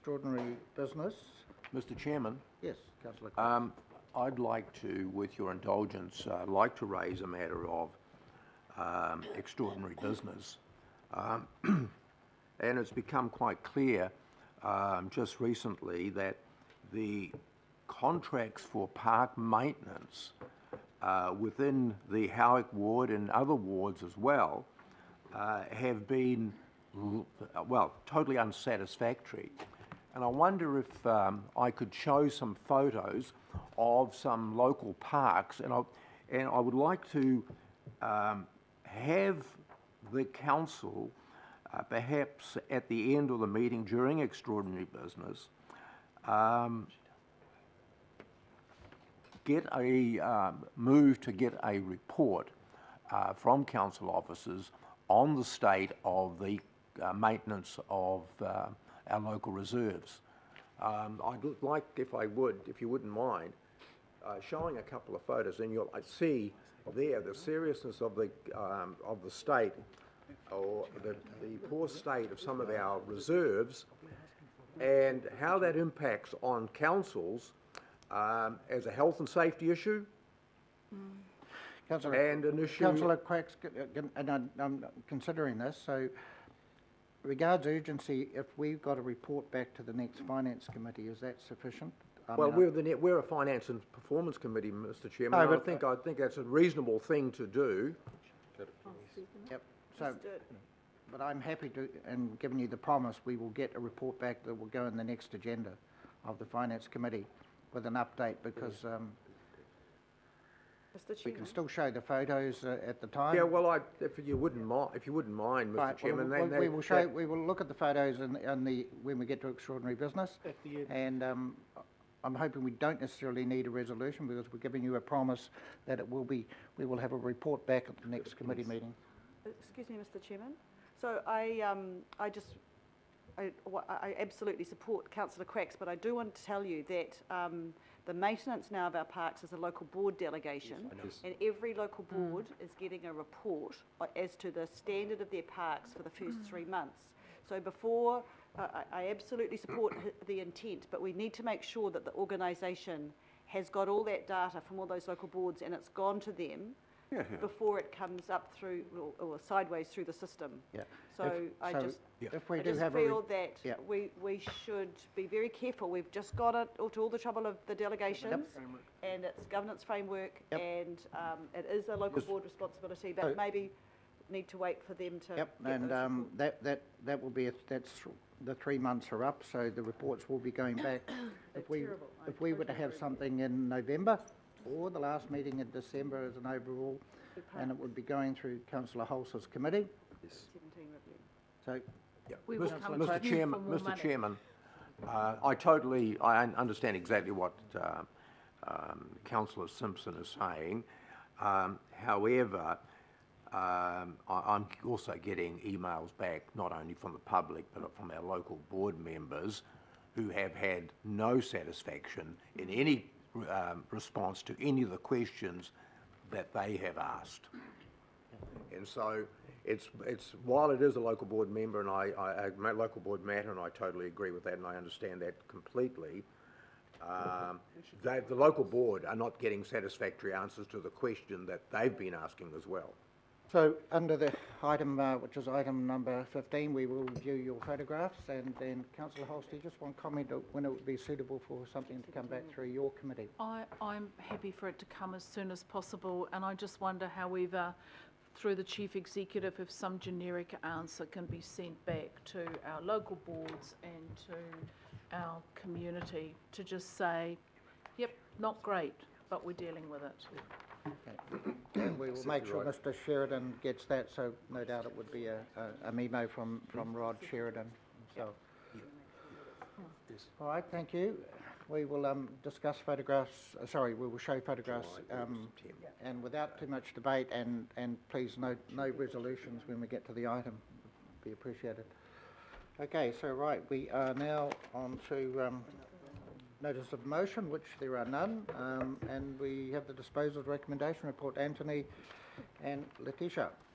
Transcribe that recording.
extraordinary business. Mr. Chairman, Yes, Councillor. I'd like to, with your indulgence, raise a matter of extraordinary business. And it's become quite clear just recently that the contracts for park maintenance within the Howick ward and other wards as well have been, well, totally unsatisfactory. And I wonder if I could show some photos of some local parks, and I would like to have the council perhaps at the end of the meeting during extraordinary business get a move to get a report from council officers on the state of the maintenance of our local reserves. I'd like, if you wouldn't mind, showing a couple of photos, and you'll see there the seriousness of the state, or the poor state of some of our reserves, and how that impacts on councils as a health and safety issue, and an issue. Councillor Quacks, and I'm considering this, so regards urgency, if we've got a report back to the next Finance Committee, is that sufficient? Well, we're a Finance and Performance Committee, Mr. Chairman. No, I think that's a reasonable thing to do. Yep. So, but I'm happy to, and giving you the promise, we will get a report back that will go in the next agenda of the Finance Committee with an update, because we can still show the photos at the time. Yeah, well, if you wouldn't mind, Mr. Right, Chairman, well, we will look at the photos when we get to extraordinary business, and I'm hoping we don't necessarily need a resolution, because we're giving you a promise that we will have a report back at the next committee meeting. Excuse me, Mr. Chairman. So I absolutely support Councillor Quacks, but I do want to tell you that the maintenance now of our parks is a local board delegation, and every local board is getting a report as to the standard of their parks for the first 3 months. So before, I absolutely support the intent, but we need to make sure that the organisation has got all that data from all those local boards and it's gone to them before it comes up through or sideways through the system. Yeah. So I just feel that we should be very careful. We've just got it to all the trouble of the delegations and its governance framework, and it is a local board responsibility, but maybe need to wait for them to. Yep, and that will be that's the 3 months are up, so the reports will be going back. If we were to have something in November, or the last meeting in December as an overall, and it would be going through Councillor Hols's committee. Yes. So, Mr. Chairman, I understand exactly what Councillor Simpson is saying. However, I'm also getting emails back, not only from the public, but from our local board members who have had no satisfaction in any response to any of the questions that they have asked. And so it's while it is a local board member and a local board matter, and I totally agree with that and I understand that completely, the local board are not getting satisfactory answers to the question that they've been asking as well. So under the item, which is item number 15, we will review your photographs, and then Councillor Holst, do you just want to comment when it would be suitable for something to come back through your committee? I'm happy for it to come as soon as possible, and I just wonder, however, through the Chief Executive, if some generic answer can be sent back to our local boards and to our community to just say, yep, not great, but we're dealing with it. Okay. And we will make sure Mr. Sheridan gets that, so no doubt it would be a memo from Rod Sheridan himself. All right, thank you. We will discuss photographs, we will show photographs and without too much debate, and please no resolutions when we get to the item. Be appreciated. Okay, so right, we are now on to notice of motion, which there are none, and we have the disposal recommendation report. Anthony and Letitia.